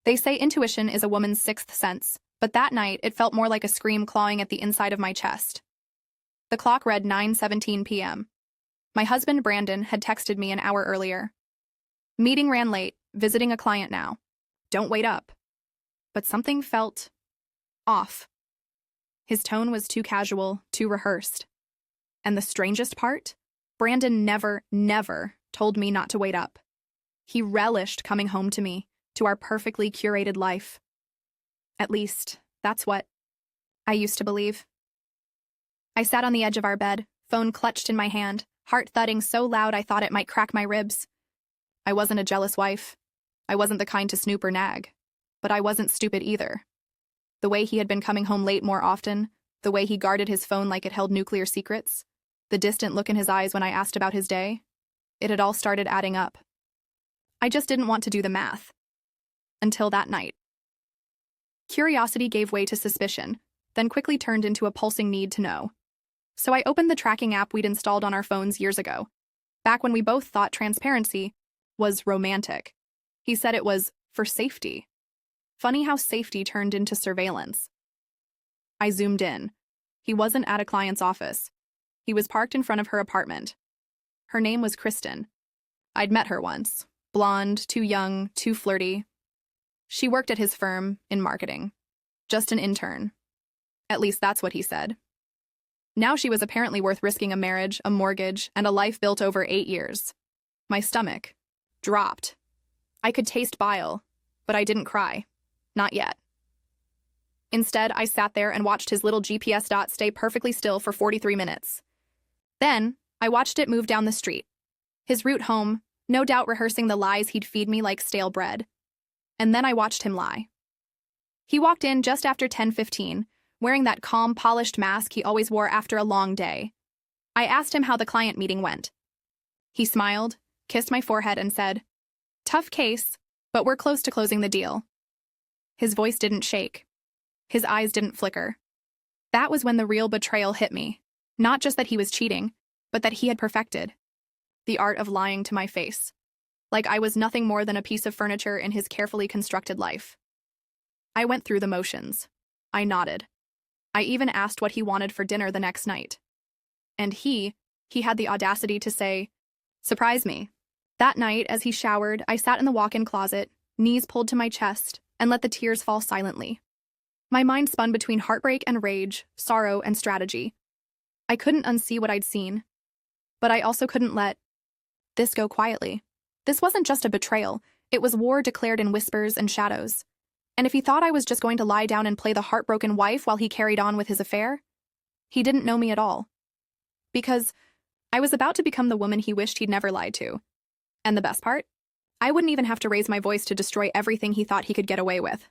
They say intuition is a woman's sixth sense, but that night it felt more like a scream clawing at the inside of my chest. The clock read 9:17 p.m. My husband, Brandon, had texted me an hour earlier. Meeting ran late, visiting a client now. Don't wait up. But something felt off. His tone was too casual, too rehearsed. And the strangest part? Brandon never told me not to wait up. He relished coming home to me, to our perfectly curated life. At least, that's what I used to believe. I sat on the edge of our bed, phone clutched in my hand, heart thudding so loud I thought it might crack my ribs. I wasn't a jealous wife. I wasn't the kind to snoop or nag. But I wasn't stupid either. The way he had been coming home late more often, the way he guarded his phone like it held nuclear secrets, the distant look in his eyes when I asked about his day, it had all started adding up. I just didn't want to do the math. Until that night. Curiosity gave way to suspicion, then quickly turned into a pulsing need to know. So I opened the tracking app we'd installed on our phones years ago, back when we both thought transparency was romantic. He said it was for safety. Funny how safety turned into surveillance. I zoomed in. He wasn't at a client's office. He was parked in front of her apartment. Her name was Kristen. I'd met her once. Blonde, too young, too flirty. She worked at his firm in marketing. Just an intern. At least that's what he said. Now she was apparently worth risking a marriage, a mortgage, and a life built over 8 years. My stomach dropped. I could taste bile, but I didn't cry. Not yet. Instead, I sat there and watched his little GPS dot stay perfectly still for 43 minutes. Then, I watched it move down the street. His route home, no doubt rehearsing the lies he'd feed me like stale bread. And then I watched him lie. He walked in just after 10:15, wearing that calm, polished mask he always wore after a long day. I asked him how the client meeting went. He smiled, kissed my forehead, and said, "Tough case, but we're close to closing the deal." His voice didn't shake. His eyes didn't flicker. That was when the real betrayal hit me. Not just that he was cheating, but that he had perfected the art of lying to my face. Like I was nothing more than a piece of furniture in his carefully constructed life. I went through the motions. I nodded. I even asked what he wanted for dinner the next night. And he had the audacity to say, "Surprise me." That night, as he showered, I sat in the walk-in closet, knees pulled to my chest, and let the tears fall silently. My mind spun between heartbreak and rage, sorrow and strategy. I couldn't unsee what I'd seen, but I also couldn't let this go quietly. This wasn't just a betrayal, it was war declared in whispers and shadows. And if he thought I was just going to lie down and play the heartbroken wife while he carried on with his affair, he didn't know me at all. Because I was about to become the woman he wished he'd never lied to. And the best part? I wouldn't even have to raise my voice to destroy everything he thought he could get away with.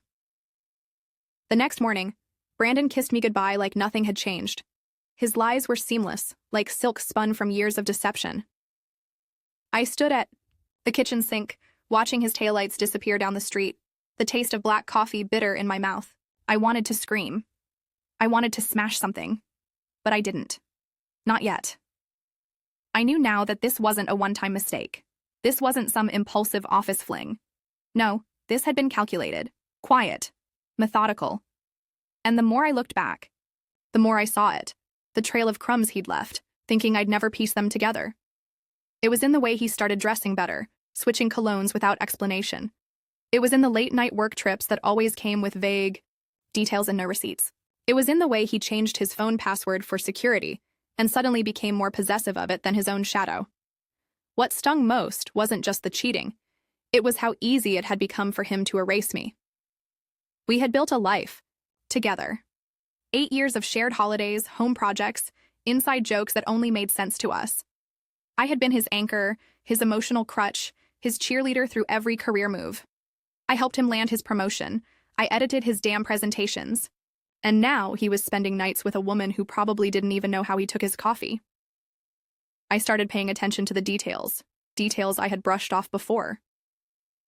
The next morning, Brandon kissed me goodbye like nothing had changed. His lies were seamless, like silk spun from years of deception. I stood at the kitchen sink, watching his taillights disappear down the street, the taste of black coffee bitter in my mouth. I wanted to scream. I wanted to smash something. But I didn't. Not yet. I knew now that this wasn't a one-time mistake. This wasn't some impulsive office fling. No, this had been calculated, quiet, methodical. And the more I looked back, the more I saw it, the trail of crumbs he'd left, thinking I'd never piece them together. It was in the way he started dressing better, switching colognes without explanation. It was in the late-night work trips that always came with vague details and no receipts. It was in the way he changed his phone password for security and suddenly became more possessive of it than his own shadow. What stung most wasn't just the cheating. It was how easy it had become for him to erase me. We had built a life together. 8 years of shared holidays, home projects, inside jokes that only made sense to us. I had been his anchor, his emotional crutch, his cheerleader through every career move. I helped him land his promotion. I edited his damn presentations. And now he was spending nights with a woman who probably didn't even know how he took his coffee. I started paying attention to the details I had brushed off before.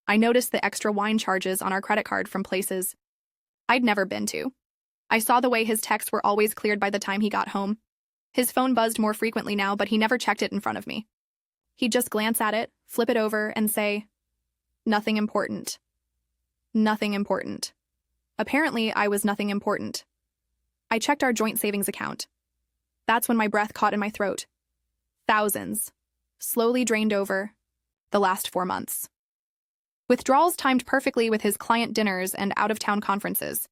I noticed the extra wine charges on our credit card from places I'd never been to. I saw the way his texts were always cleared by the time he got home. His phone buzzed more frequently now, but he never checked it in front of me. He'd just glance at it, flip it over, and say, "Nothing important." nothing important. Apparently, I was nothing important. I checked our joint savings account. That's when my breath caught in my throat. Thousands. Slowly drained over. The last 4 months. Withdrawals timed perfectly with his client dinners and out-of-town conferences.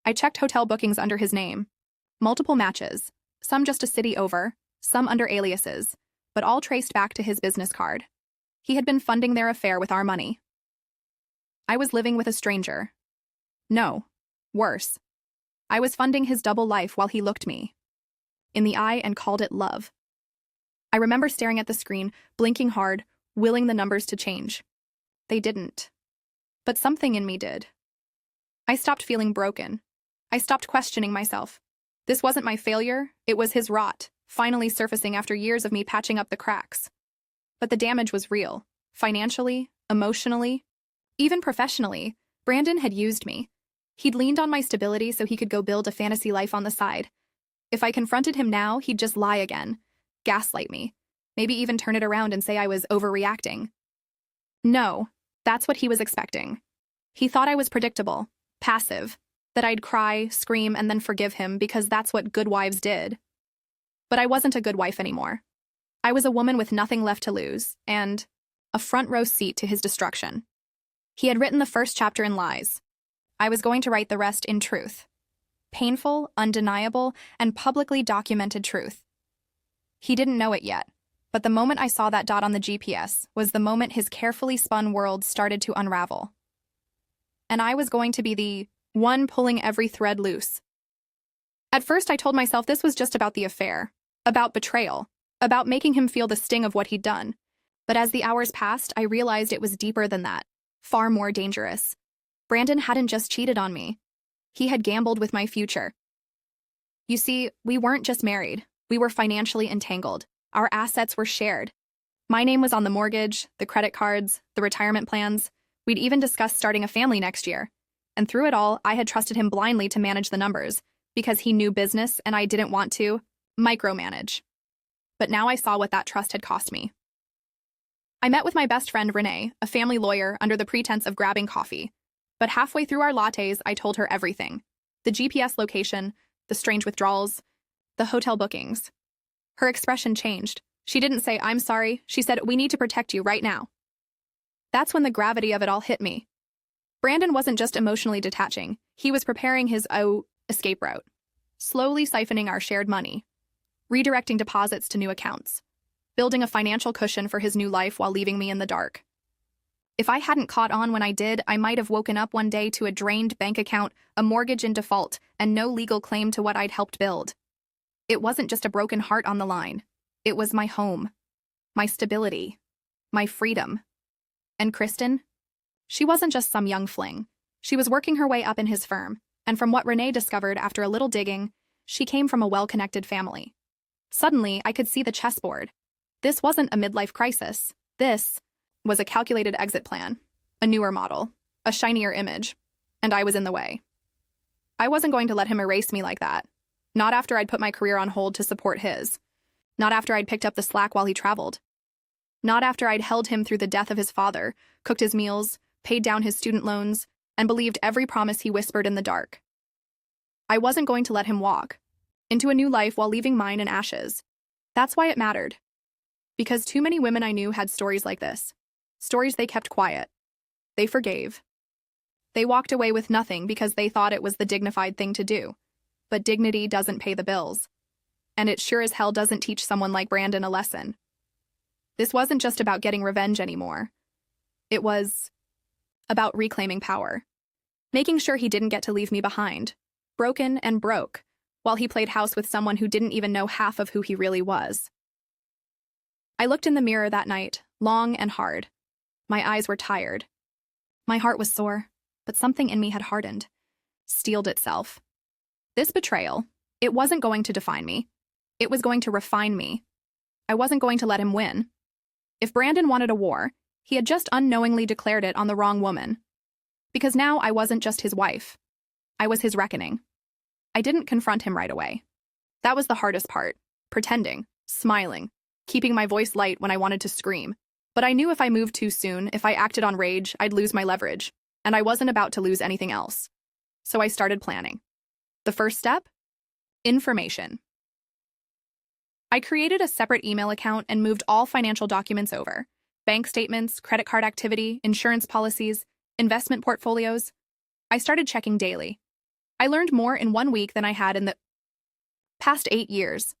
I checked hotel bookings under his name. Multiple matches, some just a city over, some under aliases, but all traced back to his business card. He had been funding their affair with our money. I was living with a stranger. No, worse. I was funding his double life while he looked me in the eye and called it love. I remember staring at the screen, blinking hard, willing the numbers to change. They didn't. But something in me did. I stopped feeling broken. I stopped questioning myself. This wasn't my failure, it was his rot, finally surfacing after years of me patching up the cracks. But the damage was real. Financially, emotionally, even professionally, Brandon had used me. He'd leaned on my stability so he could go build a fantasy life on the side. If I confronted him now, he'd just lie again, gaslight me, maybe even turn it around and say I was overreacting. No, that's what he was expecting. He thought I was predictable, passive, that I'd cry, scream, and then forgive him because that's what good wives did. But I wasn't a good wife anymore. I was a woman with nothing left to lose, and a front row seat to his destruction. He had written the first chapter in lies. I was going to write the rest in truth. Painful, undeniable, and publicly documented truth. He didn't know it yet, but the moment I saw that dot on the GPS was the moment his carefully spun world started to unravel. And I was going to be the one pulling every thread loose. At first, I told myself this was just about the affair, about betrayal, about making him feel the sting of what he'd done. But as the hours passed, I realized it was deeper than that, far more dangerous. Brandon hadn't just cheated on me. He had gambled with my future. You see, we weren't just married. We were financially entangled. Our assets were shared. My name was on the mortgage, the credit cards, the retirement plans. We'd even discussed starting a family next year. And through it all, I had trusted him blindly to manage the numbers, because he knew business and I didn't want to micromanage. But now I saw what that trust had cost me. I met with my best friend Renee, a family lawyer, under the pretense of grabbing coffee. But halfway through our lattes, I told her everything. The GPS location, the strange withdrawals, the hotel bookings. Her expression changed. She didn't say, "I'm sorry." She said, "We need to protect you right now." That's when the gravity of it all hit me. Brandon wasn't just emotionally detaching. He was preparing his escape route, slowly siphoning our shared money, redirecting deposits to new accounts, building a financial cushion for his new life while leaving me in the dark. If I hadn't caught on when I did, I might have woken up one day to a drained bank account, a mortgage in default, and no legal claim to what I'd helped build. It wasn't just a broken heart on the line. It was my home, my stability, my freedom. And Kristen? She wasn't just some young fling. She was working her way up in his firm, and from what Renee discovered after a little digging, she came from a well-connected family. Suddenly, I could see the chessboard. This wasn't a midlife crisis. This was a calculated exit plan, a newer model, a shinier image, and I was in the way. I wasn't going to let him erase me like that. Not after I'd put my career on hold to support his. Not after I'd picked up the slack while he traveled. Not after I'd held him through the death of his father, cooked his meals, paid down his student loans, and believed every promise he whispered in the dark. I wasn't going to let him walk into a new life while leaving mine in ashes. That's why it mattered. Because too many women I knew had stories like this. Stories they kept quiet. They forgave. They walked away with nothing because they thought it was the dignified thing to do. But dignity doesn't pay the bills. And it sure as hell doesn't teach someone like Brandon a lesson. This wasn't just about getting revenge anymore. It was about reclaiming power. Making sure he didn't get to leave me behind, broken and broke, while he played house with someone who didn't even know half of who he really was. I looked in the mirror that night, long and hard. My eyes were tired. My heart was sore, but something in me had hardened, steeled itself. This betrayal, it wasn't going to define me. It was going to refine me. I wasn't going to let him win. If Brandon wanted a war, he had just unknowingly declared it on the wrong woman. Because now I wasn't just his wife. I was his reckoning. I didn't confront him right away. That was the hardest part, pretending, smiling, keeping my voice light when I wanted to scream. But I knew if I moved too soon, if I acted on rage, I'd lose my leverage. and I wasn't about to lose anything else. So I started planning. The first step? Information. I created a separate email account and moved all financial documents over: bank statements, credit card activity, insurance policies, investment portfolios. I started checking daily. I learned more in 1 week than I had in the past 8 years.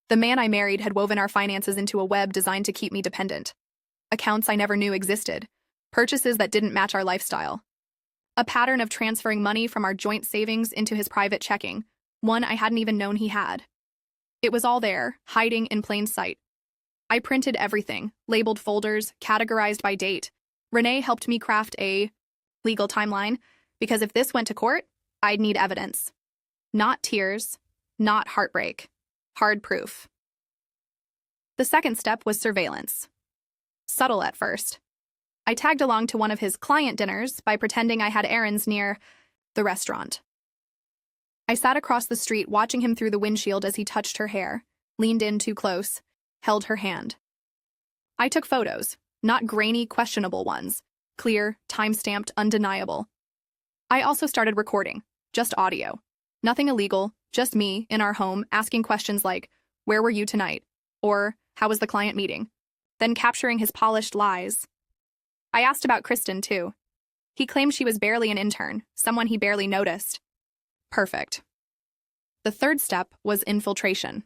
The man I married had woven our finances into a web designed to keep me dependent. Accounts I never knew existed, purchases that didn't match our lifestyle, a pattern of transferring money from our joint savings into his private checking, one I hadn't even known he had. It was all there, hiding in plain sight. I printed everything, labeled folders, categorized by date. Renee helped me craft a legal timeline, because if this went to court, I'd need evidence. Not tears, not heartbreak. Hard proof. The second step was surveillance. Subtle at first. I tagged along to one of his client dinners by pretending I had errands near the restaurant. I sat across the street watching him through the windshield as he touched her hair, leaned in too close, held her hand. I took photos, not grainy, questionable ones, clear, time-stamped, undeniable. I also started recording, just audio. Nothing illegal, just me, in our home, asking questions like, "Where were you tonight?" Or, "How was the client meeting?" Then capturing his polished lies. I asked about Kristen, too. He claimed she was barely an intern, someone he barely noticed. Perfect. The third step was infiltration.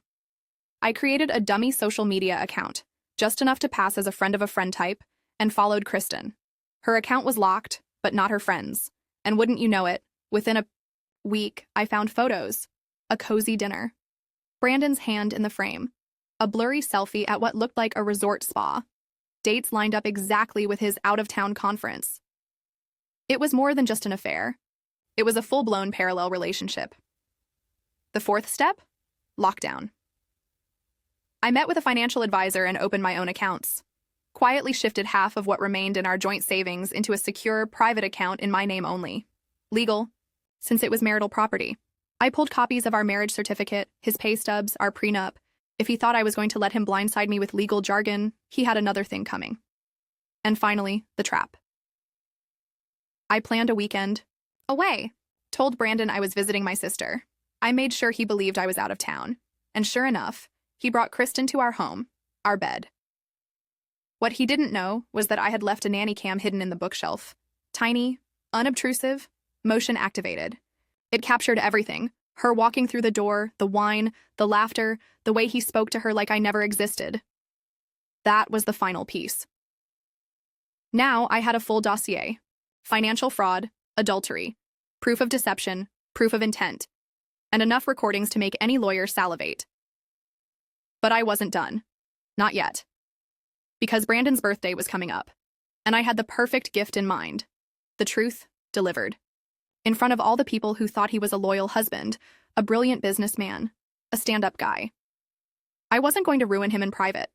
I created a dummy social media account, just enough to pass as a friend of a friend type, and followed Kristen. Her account was locked, but not her friends. And wouldn't you know it, within a week, I found photos. A cozy dinner. Brandon's hand in the frame. A blurry selfie at what looked like a resort spa. Dates lined up exactly with his out-of-town conference. It was more than just an affair. It was a full-blown parallel relationship. The fourth step? Lockdown. I met with a financial advisor and opened my own accounts. Quietly shifted half of what remained in our joint savings into a secure, private account in my name only. Legal, since it was marital property. I pulled copies of our marriage certificate, his pay stubs, our prenup. If he thought I was going to let him blindside me with legal jargon, he had another thing coming. And finally, the trap. I planned a weekend away, told Brandon I was visiting my sister. I made sure he believed I was out of town. And sure enough, he brought Kristen to our home, our bed. What he didn't know was that I had left a nanny cam hidden in the bookshelf. Tiny, unobtrusive, motion activated. It captured everything. Her walking through the door, the wine, the laughter, the way he spoke to her like I never existed. That was the final piece. Now I had a full dossier. Financial fraud, adultery, proof of deception, proof of intent, and enough recordings to make any lawyer salivate. But I wasn't done. Not yet. Because Brandon's birthday was coming up, and I had the perfect gift in mind. The truth delivered. In front of all the people who thought he was a loyal husband, a brilliant businessman, a stand-up guy. I wasn't going to ruin him in private.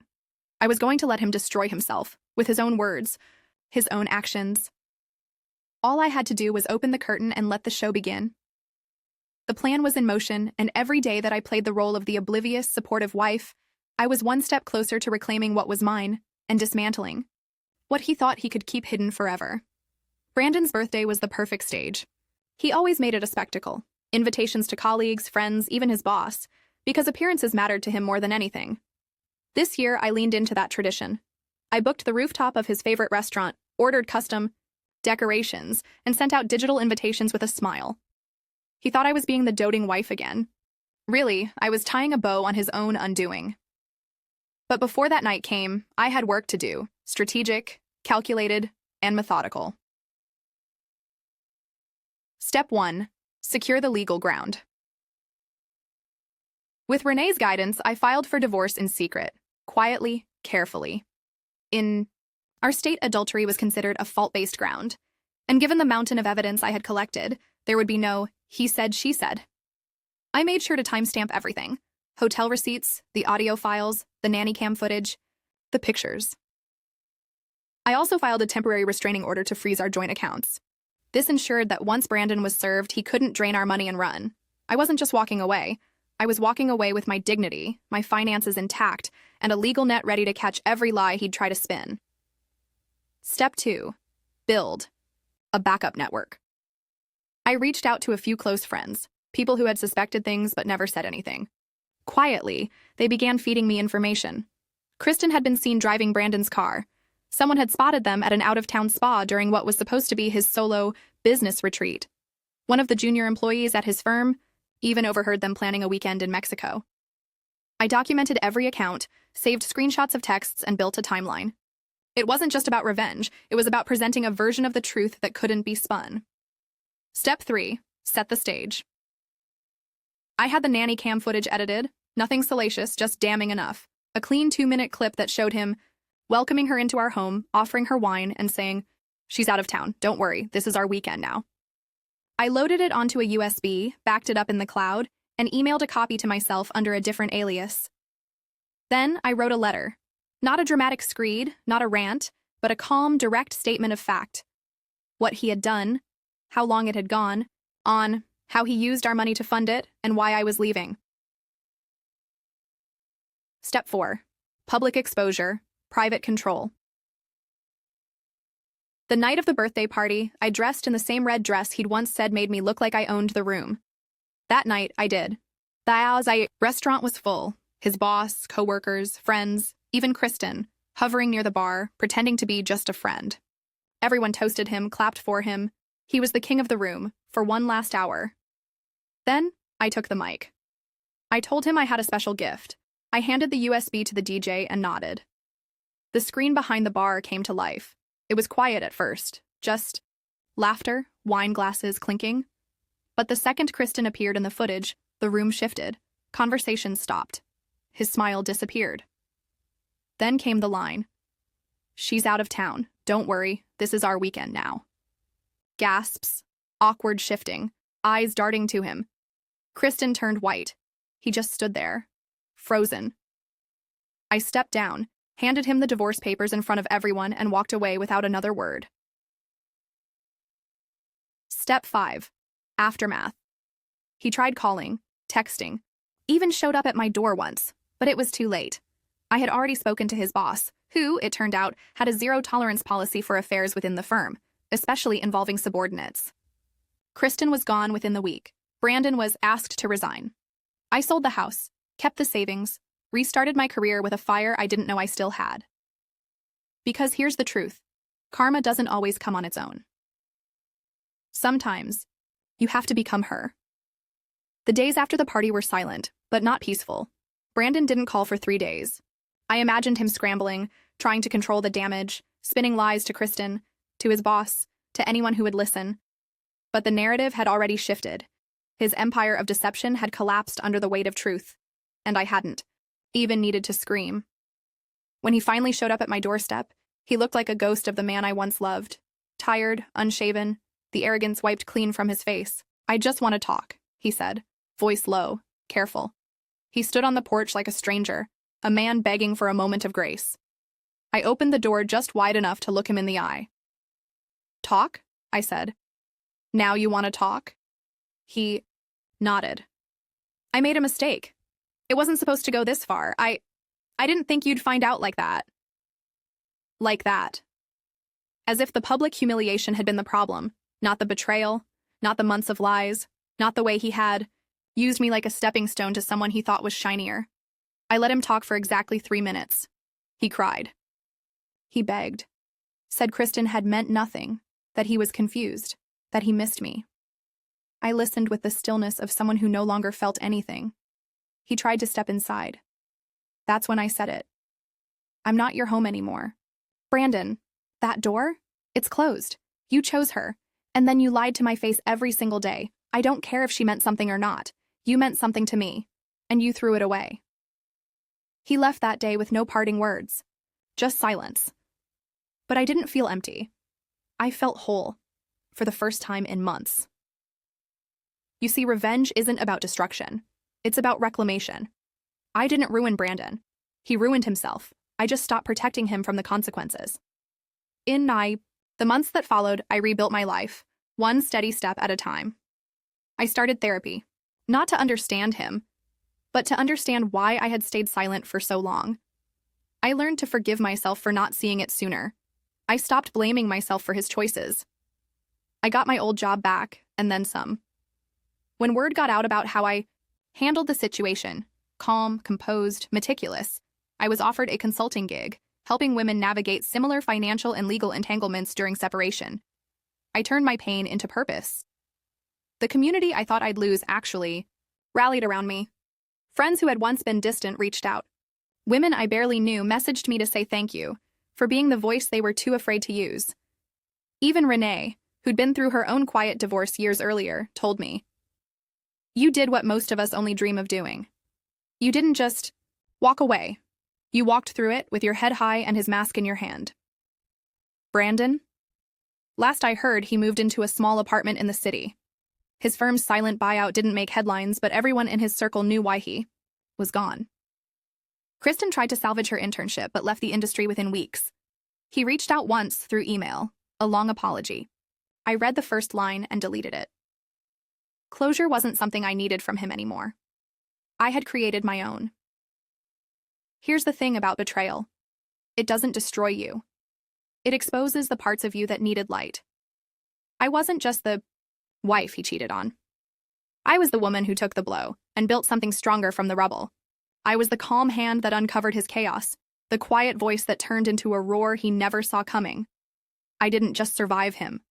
I was going to let him destroy himself, with his own words, his own actions. All I had to do was open the curtain and let the show begin. The plan was in motion, and every day that I played the role of the oblivious, supportive wife, I was one step closer to reclaiming what was mine and dismantling what he thought he could keep hidden forever. Brandon's birthday was the perfect stage. He always made it a spectacle. Invitations to colleagues, friends, even his boss, because appearances mattered to him more than anything. This year, I leaned into that tradition. I booked the rooftop of his favorite restaurant, ordered custom decorations, and sent out digital invitations with a smile. He thought I was being the doting wife again. Really, I was tying a bow on his own undoing. But before that night came, I had work to do, strategic, calculated, and methodical. Step 1. Secure the legal ground. With Renee's guidance, I filed for divorce in secret, quietly, carefully. In our state, adultery was considered a fault-based ground, and given the mountain of evidence I had collected, there would be no he said, she said. I made sure to timestamp everything: hotel receipts, the audio files, the nanny cam footage, the pictures. I also filed a temporary restraining order to freeze our joint accounts. This ensured that once Brandon was served, he couldn't drain our money and run. I wasn't just walking away. I was walking away with my dignity, my finances intact, and a legal net ready to catch every lie he'd try to spin. Step 2. Build. a backup network. I reached out to a few close friends, people who had suspected things but never said anything. Quietly, they began feeding me information. Kristen had been seen driving Brandon's car. Someone had spotted them at an out-of-town spa during what was supposed to be his solo business retreat. One of the junior employees at his firm even overheard them planning a weekend in Mexico. I documented every account, saved screenshots of texts, and built a timeline. It wasn't just about revenge, it was about presenting a version of the truth that couldn't be spun. Step 3. Set the stage. I had the nanny cam footage edited, nothing salacious, just damning enough. A clean 2-minute clip that showed him welcoming her into our home, offering her wine, and saying, "She's out of town, don't worry, this is our weekend now." I loaded it onto a USB, backed it up in the cloud, and emailed a copy to myself under a different alias. Then I wrote a letter. Not a dramatic screed, not a rant, but a calm, direct statement of fact. What he had done, how long it had gone, on how he used our money to fund it, and why I was leaving. Step 4. Public exposure, private control. The night of the birthday party, I dressed in the same red dress he'd once said made me look like I owned the room. That night, I did. The restaurant was full. His boss, co-workers, friends, even Kristen, hovering near the bar, pretending to be just a friend. Everyone toasted him, clapped for him. He was the king of the room, for one last hour. Then, I took the mic. I told him I had a special gift. I handed the USB to the DJ and nodded. The screen behind the bar came to life. It was quiet at first, just laughter, wine glasses clinking. But the second Kristen appeared in the footage, the room shifted. Conversation stopped. His smile disappeared. Then came the line. "She's out of town. Don't worry, this is our weekend now." Gasps, awkward shifting, eyes darting to him. Kristen turned white. He just stood there, frozen. I stepped down, handed him the divorce papers in front of everyone, and walked away without another word. Step 5. Aftermath. He tried calling, texting, even showed up at my door once, but it was too late. I had already spoken to his boss, who, it turned out, had a zero-tolerance policy for affairs within the firm, especially involving subordinates. Kristen was gone within the week. Brandon was asked to resign. I sold the house, kept the savings, restarted my career with a fire I didn't know I still had. Because here's the truth. Karma doesn't always come on its own. Sometimes, you have to become her. The days after the party were silent, but not peaceful. Brandon didn't call for 3 days. I imagined him scrambling, trying to control the damage, spinning lies to Kristen, to his boss, to anyone who would listen. But the narrative had already shifted. His empire of deception had collapsed under the weight of truth, and I hadn't even needed to scream. When he finally showed up at my doorstep, he looked like a ghost of the man I once loved. Tired, unshaven, the arrogance wiped clean from his face. "I just want to talk," he said, voice low, careful. He stood on the porch like a stranger, a man begging for a moment of grace. I opened the door just wide enough to look him in the eye. "Talk?" I said. "Now you want to talk?" He nodded. "I made a mistake. It wasn't supposed to go this far. I didn't think you'd find out like that." Like that. As if the public humiliation had been the problem, not the betrayal, not the months of lies, not the way he had used me like a stepping stone to someone he thought was shinier. I let him talk for exactly 3 minutes. He cried. He begged. Said Kristen had meant nothing, that he was confused, that he missed me. I listened with the stillness of someone who no longer felt anything. He tried to step inside. That's when I said it. "I'm not your home anymore. Brandon, that door? It's closed. You chose her, and then you lied to my face every single day. I don't care if she meant something or not. You meant something to me, and you threw it away." He left that day with no parting words, just silence. But I didn't feel empty. I felt whole, for the first time in months. You see, revenge isn't about destruction. It's about reclamation. I didn't ruin Brandon. He ruined himself. I just stopped protecting him from the consequences. The months that followed, I rebuilt my life, one steady step at a time. I started therapy, not to understand him, but to understand why I had stayed silent for so long. I learned to forgive myself for not seeing it sooner. I stopped blaming myself for his choices. I got my old job back, and then some. When word got out about how I handled the situation, calm, composed, meticulous, I was offered a consulting gig, helping women navigate similar financial and legal entanglements during separation. I turned my pain into purpose. The community I thought I'd lose actually rallied around me. Friends who had once been distant reached out. Women I barely knew messaged me to say thank you for being the voice they were too afraid to use. Even Renee, who'd been through her own quiet divorce years earlier, told me, "You did what most of us only dream of doing. You didn't just walk away. You walked through it with your head high and his mask in your hand." Brandon? Last I heard, he moved into a small apartment in the city. His firm's silent buyout didn't make headlines, but everyone in his circle knew why he was gone. Kristen tried to salvage her internship, but left the industry within weeks. He reached out once through email, a long apology. I read the first line and deleted it. Closure wasn't something I needed from him anymore. I had created my own. Here's the thing about betrayal. It doesn't destroy you. It exposes the parts of you that needed light. I wasn't just the wife he cheated on. I was the woman who took the blow and built something stronger from the rubble. I was the calm hand that uncovered his chaos, the quiet voice that turned into a roar he never saw coming. I didn't just survive him.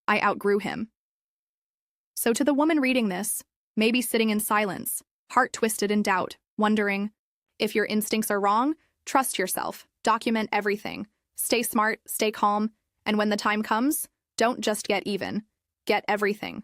I outgrew him. So to the woman reading this, maybe sitting in silence, heart twisted in doubt, wondering, if your instincts are wrong, trust yourself, document everything, stay smart, stay calm, and when the time comes, don't just get even, get everything.